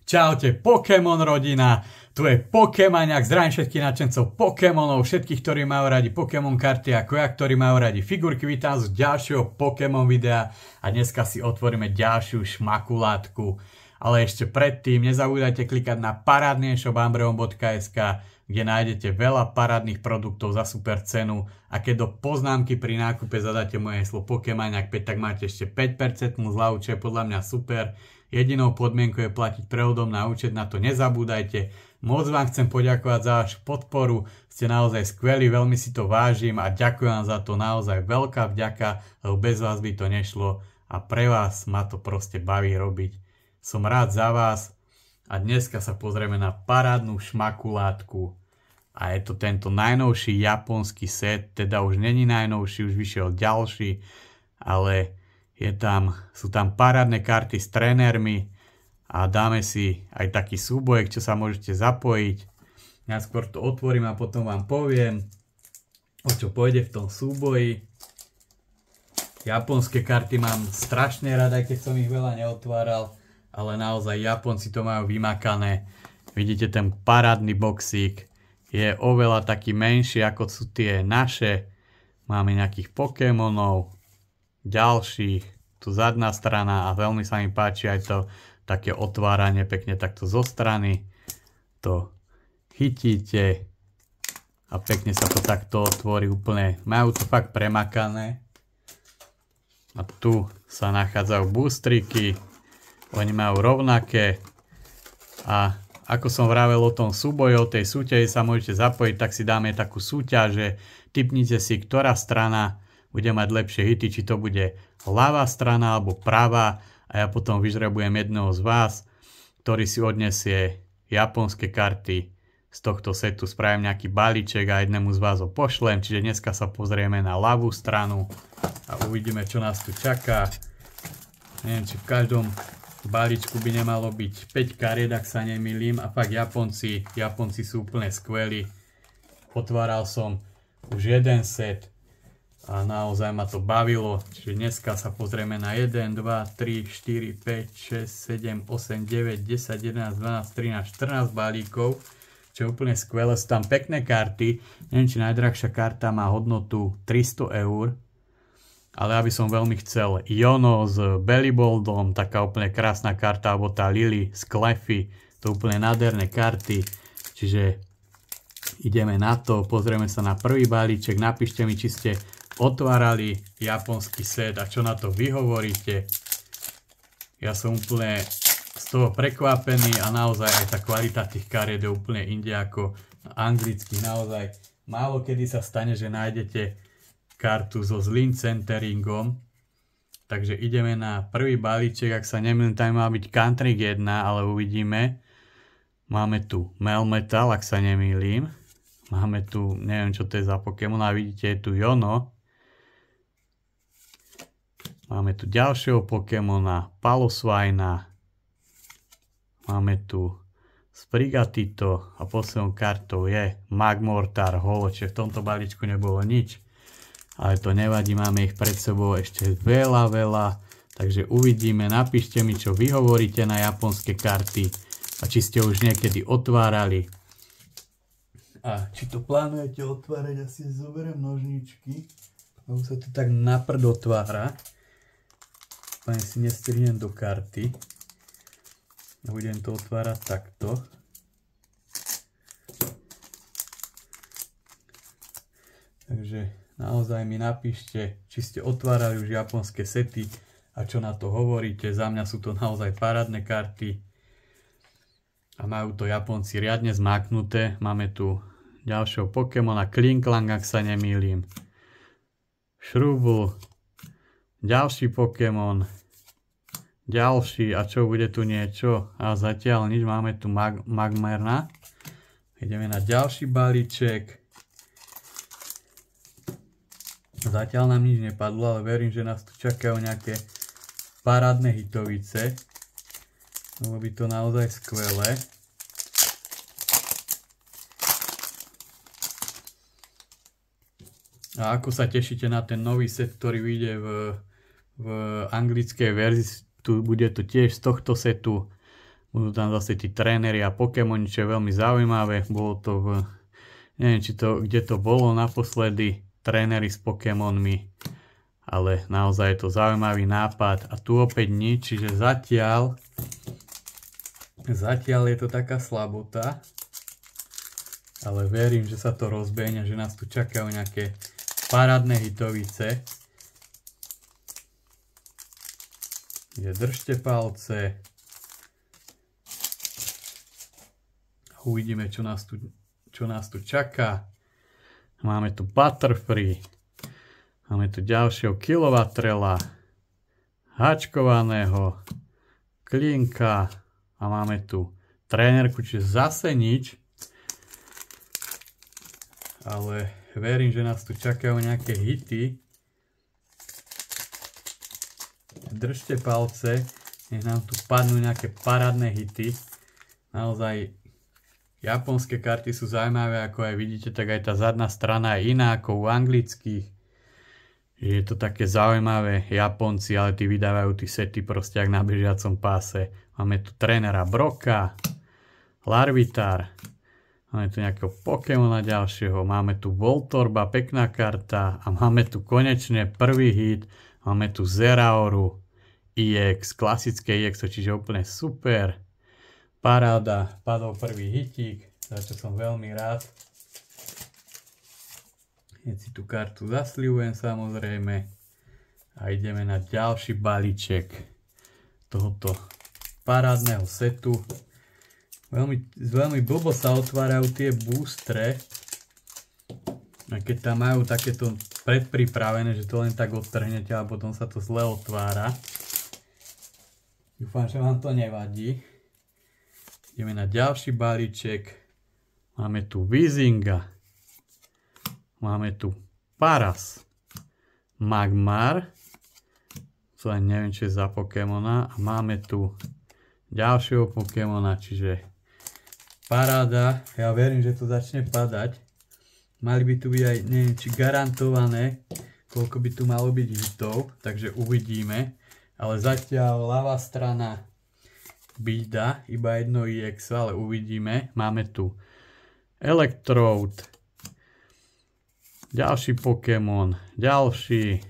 Čaute Pokémon rodina, tu je Pokémaniak, zdravím všetkých nadšencov Pokémonov, všetkých, ktorí majú radi Pokémon karty ako ja, ktorí majú radi figurky. Vítam z ďalšieho Pokémon videa a dneska si otvoríme ďalšiu šmakulátku. Ale ešte predtým nezabúdajte klikať na parádny e-shop ambreon.sk, kde nájdete veľa parádnych produktov za super cenu a keď do poznámky pri nákupe zadáte moje heslo Pokémaniak 5, tak máte ešte 5% zľavu, čo je podľa mňa super. Jedinou podmienkou je platiť prevodom na účet, na to nezabúdajte. Moc vám chcem poďakovať za vašu podporu, ste naozaj skvelí, veľmi si to vážim a ďakujem vám za to, naozaj veľká vďaka, lebo bez vás by to nešlo a pre vás ma to proste baví robiť. Som rád za vás a dneska sa pozrieme na parádnu šmakulátku a je to tento najnovší japonský set, teda už není najnovší, už vyšiel ďalší, ale sú tam parádne karty s trénermi a dáme si aj taký súbojek, čo sa môžete zapojiť. Ja skôr to otvorím a potom vám poviem, o čo pôjde v tom súboji. Japonské karty mám strašne rád, aj keď som ich veľa neotváral, ale naozaj Japonci to majú vymakané. Vidíte ten parádny boxík, je oveľa taký menší ako sú tie naše. Máme nejakých Pokémonov, ďalších, tu zadná strana a veľmi sa mi páči aj to také otváranie pekne takto zo strany. To chytíte a pekne sa to takto otvorí úplne. Majú to fakt premakané. A tu sa nachádzajú boostriky. Oni majú rovnaké. A ako som vravel o tom súboji, o tej súťaži sa môžete zapojiť, tak si dáme takú súťaž, že tipnite si, ktorá strana bude mať lepšie hity, či to bude ľavá strana alebo pravá a ja potom vyžrebujem jedného z vás, ktorý si odnesie japonské karty z tohto setu, spravím nejaký balíček a jednému z vás ho pošlem, čiže dneska sa pozrieme na ľavú stranu a uvidíme, čo nás tu čaká. Neviem, či v každom balíčku by nemalo byť 5 kariet, ak sa nemýlim, a fakt Japonci sú úplne skvelí. Otváral som už jeden set a naozaj ma to bavilo, čiže dneska sa pozrieme na 1, 2, 3, 4, 5, 6, 7, 8, 9, 10, 11, 12, 13, 14 balíkov, čo je úplne skvelé, sú tam pekné karty, neviem, či najdrahšia karta má hodnotu 300 €, ale ja by som veľmi chcel Iono s Belliboldom, taká úplne krásna karta, alebo tá Lily z Clefy, to úplne nádherné karty, čiže ideme na to, pozrieme sa na prvý balíček, napíšte mi, či ste otvárali japonský set a čo na to vy hovoríte. Ja som úplne z toho prekvapený a naozaj aj tá kvalita tých kariet je úplne inde ako anglicky. Naozaj málo kedy sa stane, že nájdete kartu so zlým centeringom. Takže ideme na prvý balíček, ak sa nemýlim, tam má byť Country 1, ale uvidíme. Máme tu Melmetal, ak sa nemýlim. Máme tu, neviem čo to je za Pokémon, a vidíte, je tu Iono. Máme tu ďalšieho Pokémona, Paloswaina. Máme tu Sprigatito a poslednou kartou je Magmortar Holo, čiže v tomto balíčku nebolo nič. Ale to nevadí, máme ich pred sebou ešte veľa. Takže uvidíme, napíšte mi, čo vy hovoríte na japonské karty a či ste už niekedy otvárali. A či to plánujete otvárať, asi zoberiem nožničky. Lebo sa to tak na prd otvára. Pane si nestrihnem do karty. Budem to otvárať takto. Takže naozaj mi napíšte, či ste otvárali už japonské sety a čo na to hovoríte. Za mňa sú to naozaj parádne karty. A majú to Japonci riadne zmáknuté. Máme tu ďalšieho Pokémona, Klinklang, ak sa nemýlim. Šrubl. Ďalší Pokémon. Ďalší. A čo, bude tu niečo? A zatiaľ nič. Máme tu Magmerna. Ideme na ďalší balíček. Zatiaľ nám nič nepadlo, ale verím, že nás tu čakajú nejaké parádne hitovice. Bolo by to naozaj skvelé. A ako sa tešíte na ten nový set, ktorý vyjde v anglickej verzii, bude to tiež z tohto setu. Budú tam zase tí tréneri a Pokémoni, čo je veľmi zaujímavé. Bolo to v... Neviem, kde to bolo naposledy, tréneri s Pokémonmi. Ale naozaj je to zaujímavý nápad. A tu opäť nič, čiže zatiaľ je to taká slabota. Ale verím, že sa to rozbehne, že nás tu čakajú nejaké parádne hitovice. Držte palce. Uvidíme, čo nás tu čaká. Máme tu Butterfree. Máme tu ďalšieho Kilowatrela. Hačkovaného. Klinka. A máme tu trénerku, čiže zase nič. Ale verím, že nás tu čakajú nejaké hity. Držte palce, nech nám tu padnú nejaké parádne hity. Naozaj japonské karty sú zaujímavé, ako aj vidíte, tak aj tá zadná strana je iná ako u anglických. Je to také zaujímavé, Japonci, ale tí vydávajú tí sety proste jak na bežiacom páse. Máme tu trénera Broka, Larvitar. Máme tu nejakého Pokémona ďalšieho, máme tu Voltorba, pekná karta a máme tu konečne prvý hit, máme tu Zeraoru EX, klasické EX, čiže úplne super. Paráda, padol prvý hitík, za čo som veľmi rád. Hneď si tú kartu zasľubujem samozrejme a ideme na ďalší balíček tohoto parádneho setu. Veľmi blbo sa otvárajú tie boostre. A keď tam majú takéto predpripravené, že to len tak odtrhnete a potom sa to zle otvára. Dúfam, že vám to nevadí. Ideme na ďalší balíček. Máme tu Weezinga. Máme tu Paras. Magmar. To len neviem, čo je za Pokémona. A máme tu ďalšieho Pokémona, čiže paráda, ja verím, že to začne padať. Mali by tu byť aj, neviem, či garantované, koľko by tu malo byť hitov, takže uvidíme. Ale zatiaľ ľavá strana bída, iba jedno EX, ale uvidíme. Máme tu Electrode, ďalší Pokémon, ďalší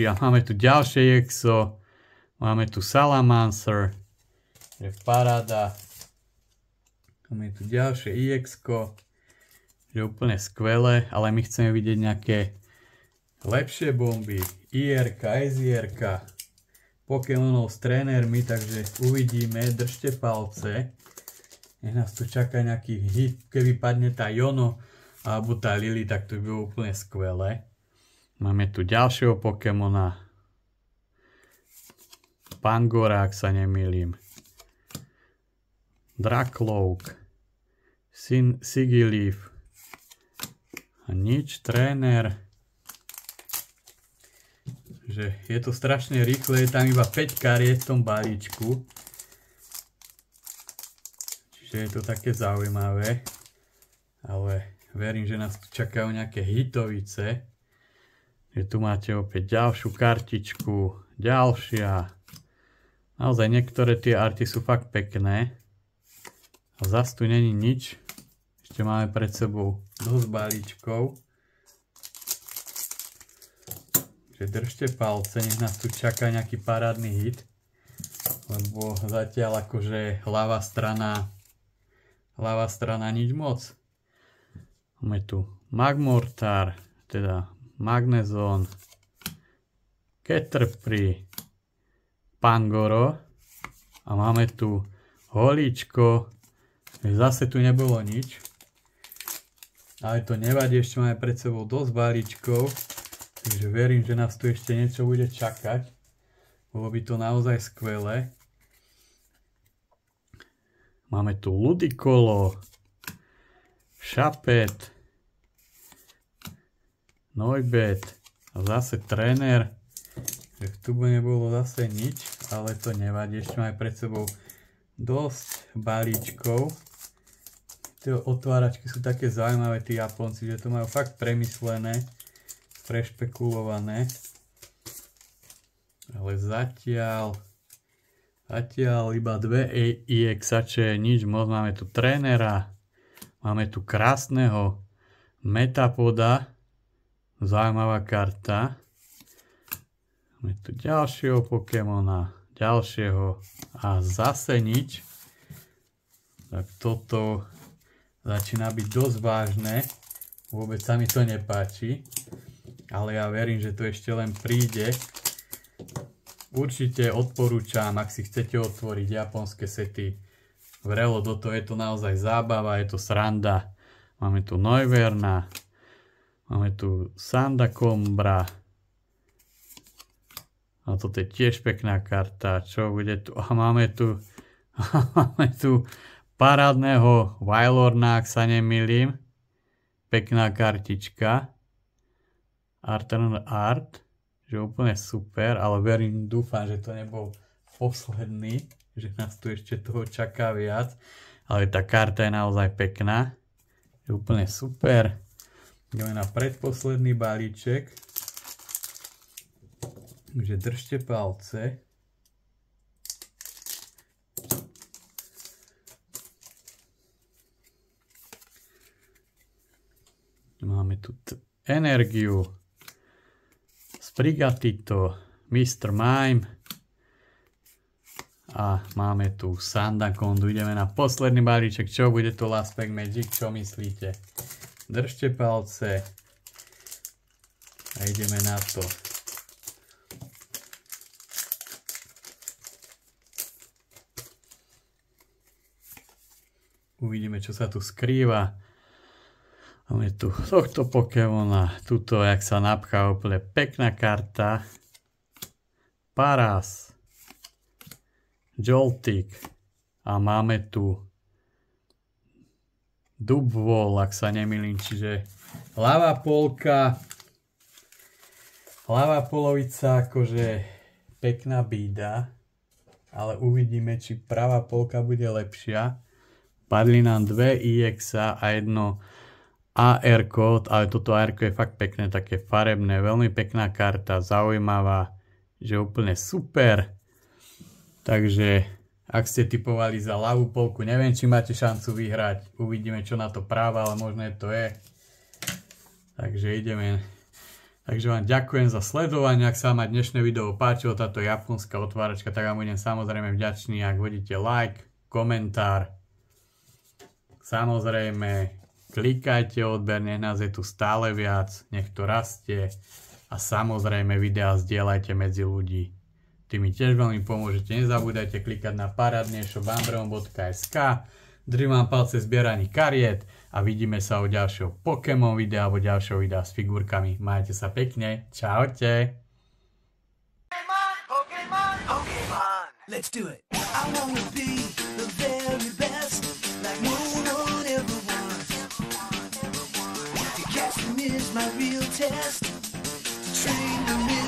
a máme tu ďalšie EXO, máme tu Salamancer, je paráda. Máme tu ďalšie EX-ko, je úplne skvelé, ale my chceme vidieť nejaké lepšie bomby. IR-ka, SIR-ka, Pokémonov s trénermi, takže uvidíme, držte palce. Nech nás tu čaká nejaký hit, keby padne tá Jono alebo tá Lily, tak to by bolo úplne skvelé. Máme tu ďalšieho Pokémona, Pangora, ak sa nemýlim. Dracloak, Sigilyph a nič, tréner. Že je to strašne rýchle, je tam iba 5 kariet v tom balíčku. Čiže je to také zaujímavé. Ale verím, že nás tu čakajú nejaké hitovice. Že tu máte opäť ďalšiu kartičku, ďalšia. Naozaj niektoré tie arty sú fakt pekné. A zas tu není nič. Ešte máme pred sebou dosť balíčkov. Takže držte palce, nech nás tu čaká nejaký parádny hit. Lebo zatiaľ akože ľavá strana nič moc. Máme tu Magmortar, teda Magnezone, Caterpie, Pangoro a máme tu Holíčko. Zase tu nebolo nič. Ale to nevadí, ešte máme pred sebou dosť balíčkov. Takže verím, že nás tu ešte niečo bude čakať. Bolo by to naozaj skvelé. Máme tu Ludicolo, Šapet, Noibet a zase tréner. Tu by nebolo zase nič, ale to nevadí. Ešte máme pred sebou dosť balíčkov. Tie otváračky sú také zaujímavé, tí Japonci, že to majú fakt premyslené, prešpekulované. Ale zatiaľ Zatiaľ iba 2 EXače, nič moc. Máme tu trénera, máme tu krásneho Metapoda, zaujímavá karta. Máme tu ďalšieho Pokémona, ďalšieho a zase nič. Tak toto začína byť dosť vážne. Vôbec sa mi to nepáči. Ale ja verím, že to ešte len príde. Určite odporúčam, ak si chcete otvoriť japonské sety. Vrelo do toho, je to naozaj zábava, je to sranda. Máme tu Neuverna, máme tu Sandacombra. A toto je tiež pekná karta. Čo bude tu? A máme tu parádneho Wailorna, ak sa nemýlim. Pekná kartička. Art, že úplne super, ale dúfam, že to nebol posledný, že nás tu ešte toho čaká viac, ale tá karta je naozaj pekná, je úplne super. Ideme na predposledný balíček, takže držte palce. Máme tu energiu, Sprigatito, Mr. Mime a máme tu Sandacondu. Ideme na posledný balíček. Čo bude to Last Pack Magic? Čo myslíte? Držte palce a ideme na to. Uvidíme, čo sa tu skrýva. Máme tu tohto Pokémona, tuto, jak sa napchá, úplne pekná karta. Paras, Joltik a máme tu Dubwol, ak sa nemýlim, čiže ľavá polovica, akože pekná bída, ale uvidíme, či pravá polka bude lepšia. Padli nám 2 EXa a jedno AR kód, ale toto AR je fakt pekné, také farebné, veľmi pekná karta, zaujímavá, že úplne super. Takže ak ste typovali za ľavú polku, neviem, či máte šancu vyhrať, uvidíme, čo na to práva, ale možno to je. Takže ideme. Takže vám ďakujem za sledovanie, ak sa vám dnešné video páčilo, táto japonská otváračka, tak vám budem samozrejme vďačný, ak hodíte like, komentár, samozrejme klikajte odber, nech nás je tu stále viac, nech to rastie a samozrejme videá zdieľajte medzi ľudí. Ty mi tiež veľmi pomôžete, nezabúdajte klikať na paradnejšobambreon.sk. Držím vám palce v zbieraní kariet a vidíme sa u ďalšieho Pokémon videa alebo ďalšieho videa s figurkami. Majte sa pekne, čaute. Pokemon, let's do it. I wanna be the very best, like no one ever was. To catch them is my real test. To train them